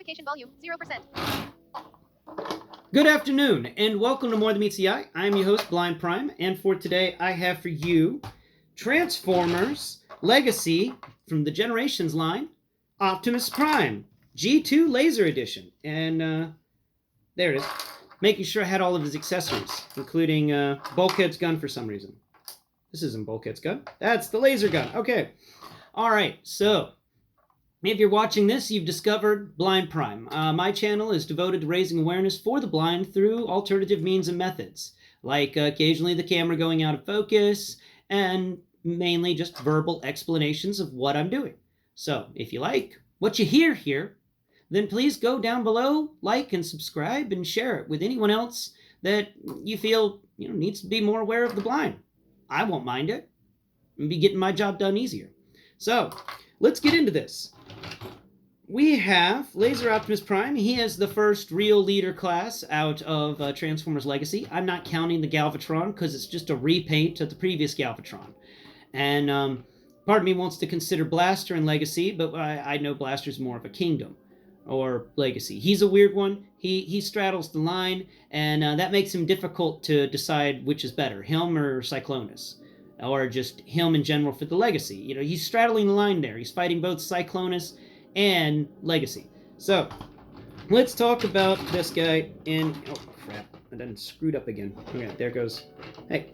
Notification volume 0%. Good afternoon, and welcome to More Than Meets the Eye. I'm your host, Blind Prime, and for today I have for you Transformers Legacy from the Generations line, Optimus Prime, G2 Laser Edition. And there it is. Making sure I had all of his accessories, including Bulkhead's gun for some reason. This isn't Bulkhead's gun. That's the laser gun. Okay. All right, so if you're watching this, you've discovered Blind Prime. My channel is devoted to raising awareness for the blind through alternative means and methods, like occasionally the camera going out of focus, and mainly just verbal explanations of what I'm doing. So, if you like what you hear here, then please go down below, like and subscribe, and share it with anyone else that you feel needs to be more aware of the blind. I won't mind it. I'll be getting my job done easier. So, let's get into this. We have Lazer Optimus Prime. He is the first real leader class out of Transformers Legacy. I'm not counting the Galvatron because it's just a repaint of the previous Galvatron. And part of me wants to consider Blaster in Legacy, but I know Blaster's more of a Kingdom or Legacy. He's a weird one. He straddles the line, and that makes him difficult to decide which is better, him or Cyclonus. Or just him in general for the Legacy. He's straddling the line there. He's fighting both Cyclonus and Legacy. So, let's talk about this guy in... Oh, crap. I done screwed up again. Okay, there goes... Hey.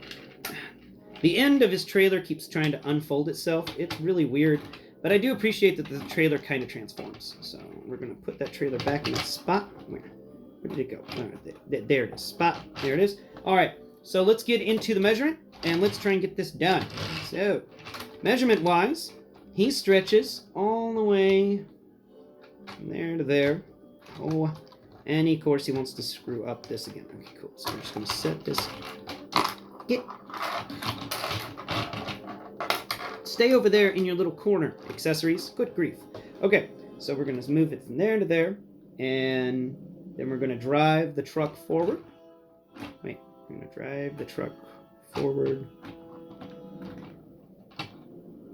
The end of his trailer keeps trying to unfold itself. It's really weird. But I do appreciate that the trailer kind of transforms. So, we're going to put that trailer back in its spot. Where did it go? There it is. Spot. There it is. Alright, so let's get into the measurement. And let's try and get this done. So, measurement-wise, he stretches all the way from there to there. Oh, and of course he wants to screw up this again. Okay, cool. So we're just going to set this. Stay over there in your little corner, accessories. Good grief. Okay, so we're going to move it from there to there. And then we're going to drive the truck forward. Wait, I'm going to drive the truck forward.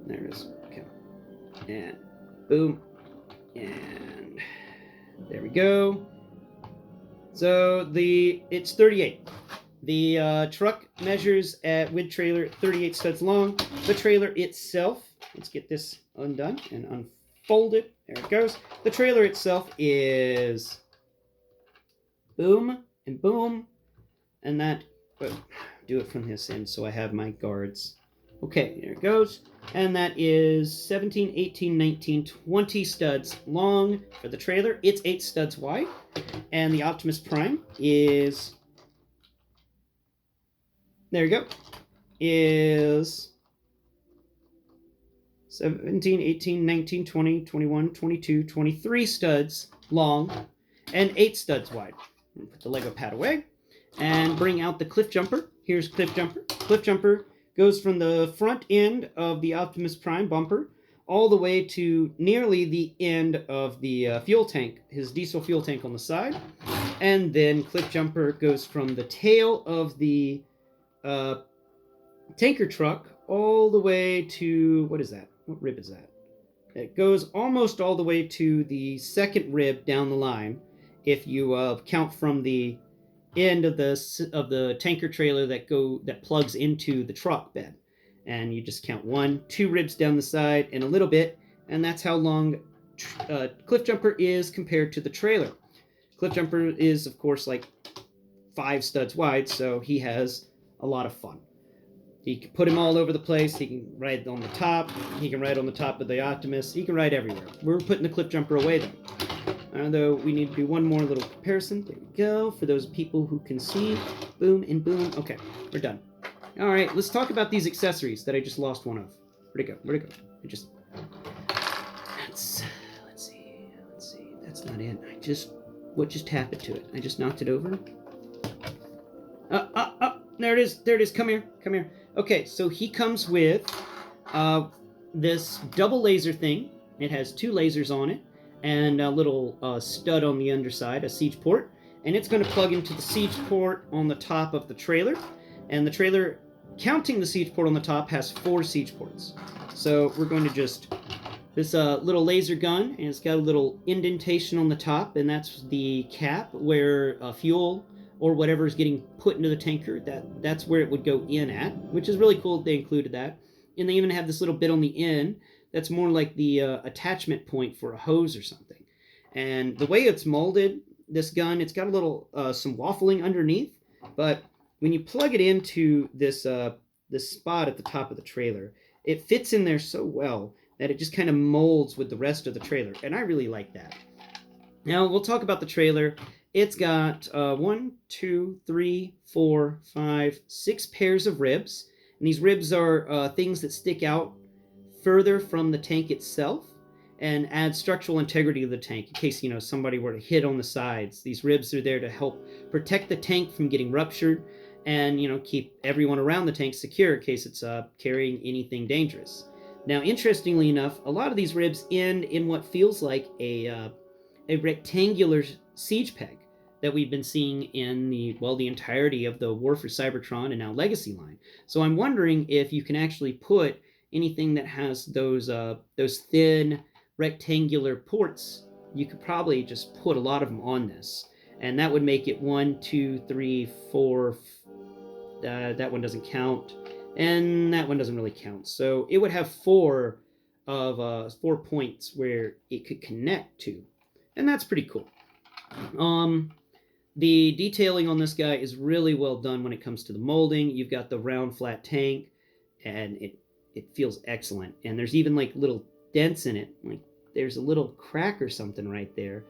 There it is. Okay. And boom. And there we go. So it's 38. The truck measures with trailer 38 studs long. The trailer itself, let's get this undone and unfold it. There it goes. The trailer itself is boom and boom. And that... do it from this end so I have my guards. Okay, there it goes. And that is 17, 18, 19, 20 studs long for the trailer. It's 8 studs wide. And the Optimus Prime is... There you go. Is 17, 18, 19, 20, 21, 22, 23 studs long and 8 studs wide. Put the Lego pad away and bring out the Cliff Jumper. Here's Cliff Jumper. Cliff Jumper goes from the front end of the Optimus Prime bumper all the way to nearly the end of the fuel tank, his diesel fuel tank on the side. And then Cliff Jumper goes from the tail of the tanker truck all the way to... What is that? What rib is that? It goes almost all the way to the second rib down the line if you count from the end of the tanker trailer that plugs into the truck bed, and you just count 1, 2 ribs down the side and a little bit, and that's how long Cliff Jumper is compared to the trailer. Cliff Jumper is of course like 5 studs wide, so he has a lot of fun. You can put him all over the place. He can ride on the top. He can ride on the top of the Optimus. He can ride everywhere. We're putting the Cliff Jumper away though. Though we need to do one more little comparison. There we go. For those people who can see. Boom and boom. Okay, we're done. All right, let's talk about these accessories that I just lost one of. Where'd it go? Where'd it go? Let's see. That's not it. What just happened to it? I just knocked it over. There it is. Come here. Okay, so he comes with this double laser thing. It has 2 lasers on it. And a little stud on the underside, a siege port. And it's going to plug into the siege port on the top of the trailer. And the trailer, counting the siege port on the top, has 4 siege ports. So we're going to just this little laser gun, and it's got a little indentation on the top, and that's the cap where fuel or whatever is getting put into the tanker. That's where it would go in at, which is really cool that they included that. And they even have this little bit on the end that's more like the attachment point for a hose or something. And the way it's molded, this gun, it's got a little some waffling underneath, but when you plug it into this this spot at the top of the trailer, it fits in there so well that it just kind of molds with the rest of the trailer, and I really like that. Now we'll talk about the trailer. It's got 1, 2, 3, 4, 5, 6 pairs of ribs, and these ribs are things that stick out further from the tank itself and add structural integrity to the tank in case somebody were to hit on the sides. These ribs are there to help protect the tank from getting ruptured and keep everyone around the tank secure in case it's carrying anything dangerous. Now, interestingly enough, a lot of these ribs end in what feels like a rectangular siege peg that we've been seeing in the entirety of the War for Cybertron and now Legacy line. So I'm wondering if you can actually put anything that has those thin rectangular ports. You could probably just put a lot of them on this, and that would make it 1, 2, 3, 4. That one doesn't count, and that one doesn't really count. So it would have 4 points where it could connect to, and that's pretty cool. The detailing on this guy is really well done when it comes to the molding. You've got the round flat tank, and it feels excellent. And there's even like little dents in it. Like there's a little crack or something right there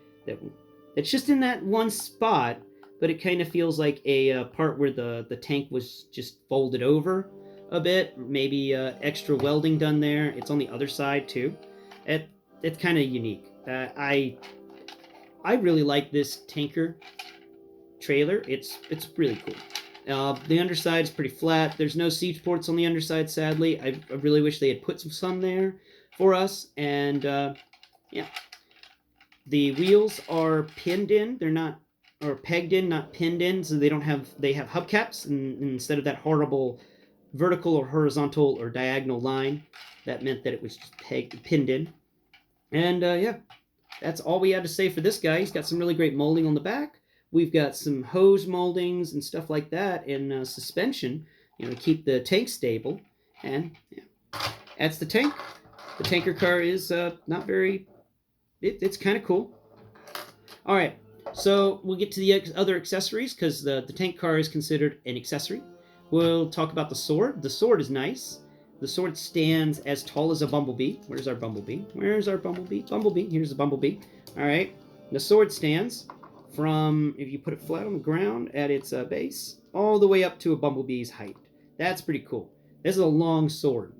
that's just in that one spot, but it kind of feels like a part where the tank was just folded over a bit. Maybe extra welding done there. It's on the other side too. It's kind of unique. I really like this tanker trailer. It's really cool. The underside is pretty flat. There's no siege ports on the underside, sadly. I really wish they had put some there for us. And yeah, the wheels are pinned in. They're not, or pegged in, not pinned in. So they have hubcaps, and instead of that horrible vertical or horizontal or diagonal line, that meant that it was just pinned in. And yeah, that's all we had to say for this guy. He's got some really great molding on the back. We've got some hose moldings and stuff like that, and suspension, to keep the tank stable. And yeah, that's the tank. The tanker car is not very. It's kind of cool. All right, so we'll get to the other accessories because the tank car is considered an accessory. We'll talk about the sword. The sword is nice. The sword stands as tall as a bumblebee. Where's our bumblebee? Where's our bumblebee? Bumblebee. Here's the bumblebee. All right. The sword stands from, if you put it flat on the ground at its base, all the way up to a bumblebee's height. That's pretty cool. This is a long sword.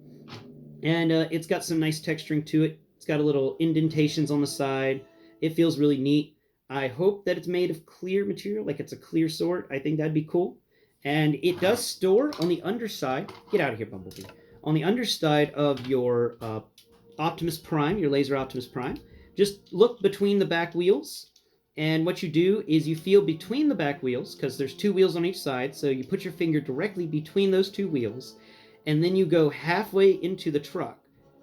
And it's got some nice texturing to it. It's got a little indentations on the side. It feels really neat. I hope that it's made of clear material, like it's a clear sword. I think that'd be cool. And it does store on the underside. Get out of here, bumblebee. On the underside of your Optimus Prime, your Lazer Optimus Prime, just look between the back wheels. And what you do is you feel between the back wheels, because there's 2 wheels on each side, so you put your finger directly between those 2 wheels, and then you go halfway into the truck,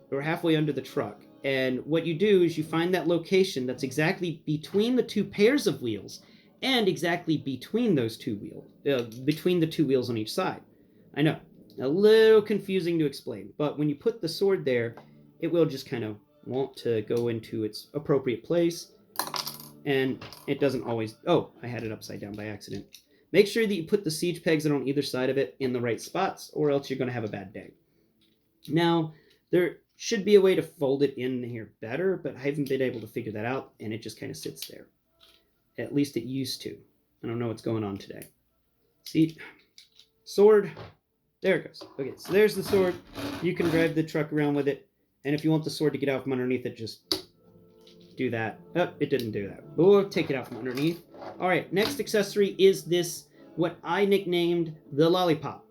or halfway under the truck. And what you do is you find that location that's exactly between the 2 pairs of wheels, and exactly between those 2 wheels, between the 2 wheels on each side. I know, a little confusing to explain, but when you put the sword there, it will just kind of want to go into its appropriate place. And it doesn't always... Oh, I had it upside down by accident. Make sure that you put the siege pegs that are on either side of it in the right spots, or else you're going to have a bad day. Now, there should be a way to fold it in here better, but I haven't been able to figure that out, and it just kind of sits there. At least it used to. I don't know what's going on today. See? Sword. There it goes. Okay, so there's the sword. You can drive the truck around with it, and if you want the sword to get out from underneath it, just... do that. Oh, it didn't do that. But we'll take it out from underneath. All right, next accessory is this, what I nicknamed the Lollypop.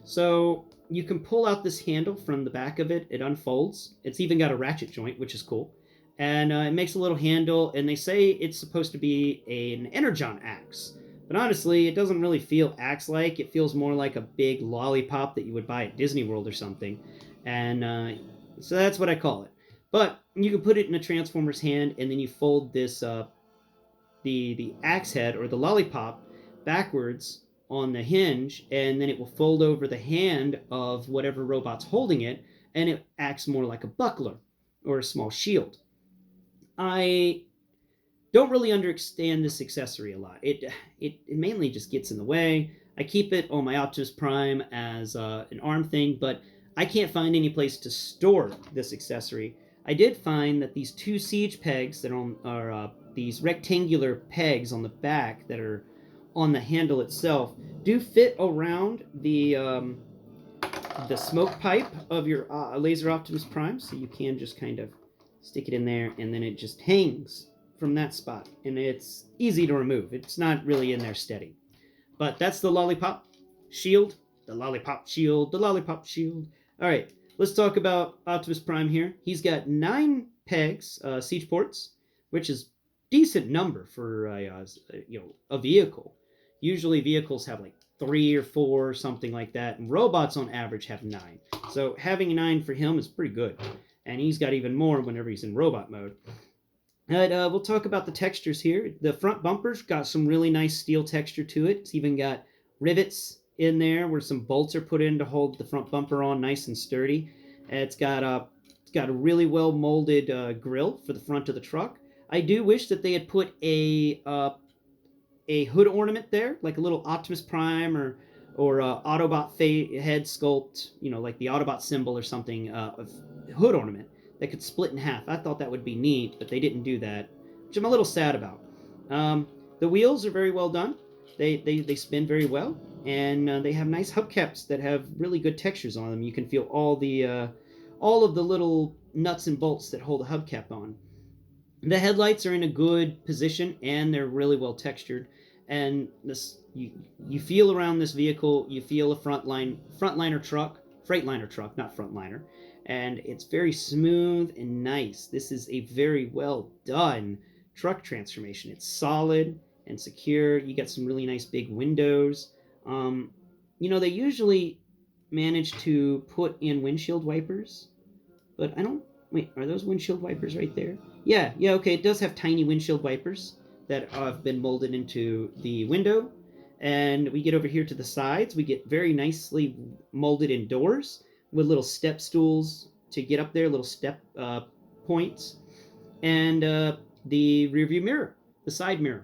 So you can pull out this handle from the back of it. It unfolds. It's even got a ratchet joint, which is cool. And it makes a little handle, and they say it's supposed to be an Energon axe. But honestly, it doesn't really feel axe-like. It feels more like a big lollipop that you would buy at Disney World or something. And so that's what I call it. But you can put it in a Transformer's hand, and then you fold this the axe head or the lollipop backwards on the hinge, and then it will fold over the hand of whatever robot's holding it, and it acts more like a buckler or a small shield. I don't really understand this accessory a lot. It mainly just gets in the way. I keep it on my Optimus Prime as an arm thing, but I can't find any place to store this accessory. I did find that these two siege pegs that are these rectangular pegs on the back that are on the handle itself do fit around the smoke pipe of your Lazer Optimus Prime, so you can just kind of stick it in there, and then it just hangs from that spot, and it's easy to remove. It's not really in there steady. But that's the lollipop shield, the lollipop shield, the lollipop shield. All right, let's talk about Optimus Prime here. He's got 9 pegs, siege ports, which is decent number for a vehicle. Usually vehicles have like 3 or 4, something like that, and robots on average have 9. So having 9 for him is pretty good, and he's got even more whenever he's in robot mode. And we'll talk about the textures here. The front bumper's got some really nice steel texture to it. It's even got rivets in there where some bolts are put in to hold the front bumper on nice and sturdy. It's got a really well molded grill for the front of the truck. I do wish that they had put a hood ornament there, like a little Optimus Prime or Autobot head sculpt, like the Autobot symbol or something, hood ornament that could split in half. I thought that would be neat, but they didn't do that, which I'm a little sad about. The wheels are very well done. They spin very well, and they have nice hubcaps that have really good textures on them. You can feel all of the little nuts and bolts that hold a hubcap on. The headlights are in a good position, and they're really well textured. And this you feel around this vehicle, you feel a freightliner truck, not frontliner. And it's very smooth and nice. This is a very well done truck transformation. It's solid and secure. You got some really nice big windows. They usually manage to put in windshield wipers, but I don't. Wait, are those windshield wipers right there? Yeah, okay. It does have tiny windshield wipers that have been molded into the window. And we get over here to the sides. We get very nicely molded in doors with little step stools to get up there, little step points, and the rearview mirror, the side mirror.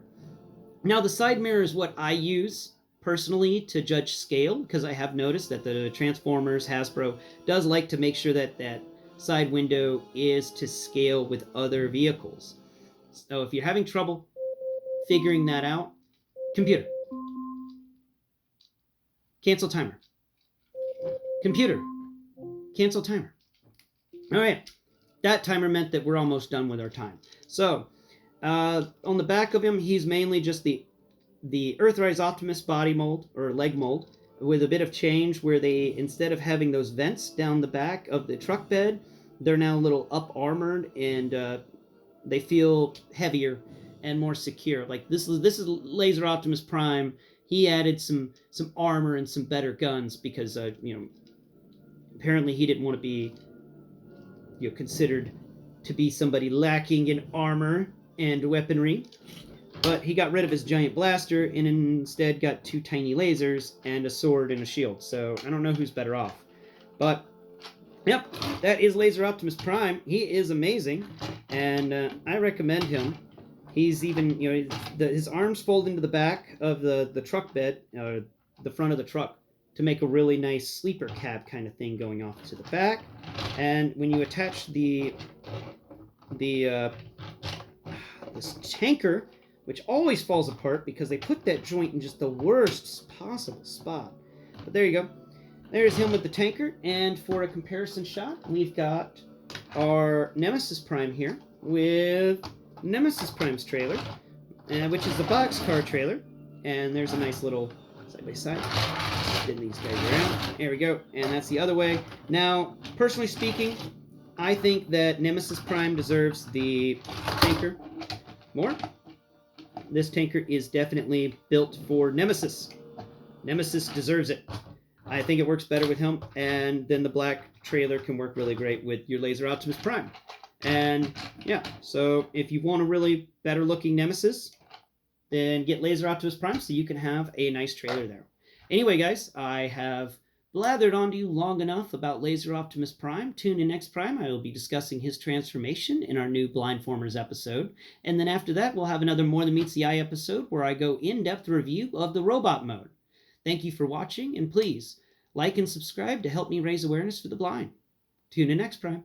Now, the side mirror is what I use personally to judge scale, because I have noticed that the Transformers, Hasbro, does like to make sure that that side window is to scale with other vehicles. So if you're having trouble figuring that out, computer, cancel timer. Computer, cancel timer. All right, that timer meant that we're almost done with our time. So, on the back of him, he's mainly just the Earthrise Optimus body mold, or leg mold, with a bit of change where they, instead of having those vents down the back of the truck bed, they're now a little up-armored, and they feel heavier and more secure. Like, this is Lazer Optimus Prime. He added some armor and some better guns because, apparently he didn't want to be considered to be somebody lacking in armor and weaponry, but he got rid of his giant blaster and instead got 2 tiny lasers and a sword and a shield. So I don't know who's better off, but yep, that is Lazer Optimus Prime. He is amazing, and I recommend him. He's even, his arms fold into the back of the truck bed, the front of the truck, to make a really nice sleeper cab kind of thing going off to the back. And when you attach this tanker, which always falls apart because they put that joint in just the worst possible spot. But there you go. There's him with the tanker. And for a comparison shot, we've got our Nemesis Prime here with Nemesis Prime's trailer, which is the boxcar trailer. And there's a nice little side-by-side. Spin these guys around. There we go. And that's the other way. Now, personally speaking, I think that Nemesis Prime deserves the tanker more. This tanker is definitely built for Nemesis. Nemesis deserves it. I think it works better with him, and then the black trailer can work really great with your Lazer Optimus Prime. And yeah, so if you want a really better looking Nemesis, then get Lazer Optimus Prime so you can have a nice trailer there. Anyway, guys, I have blathered on to you long enough about Lazer Optimus Prime. Tune in next Prime. I will be discussing his transformation in our new Blindformers episode. And then after that, we'll have another More Than Meets the Eye episode where I go in-depth review of the robot mode. Thank you for watching, and please like and subscribe to help me raise awareness for the blind. Tune in next Prime.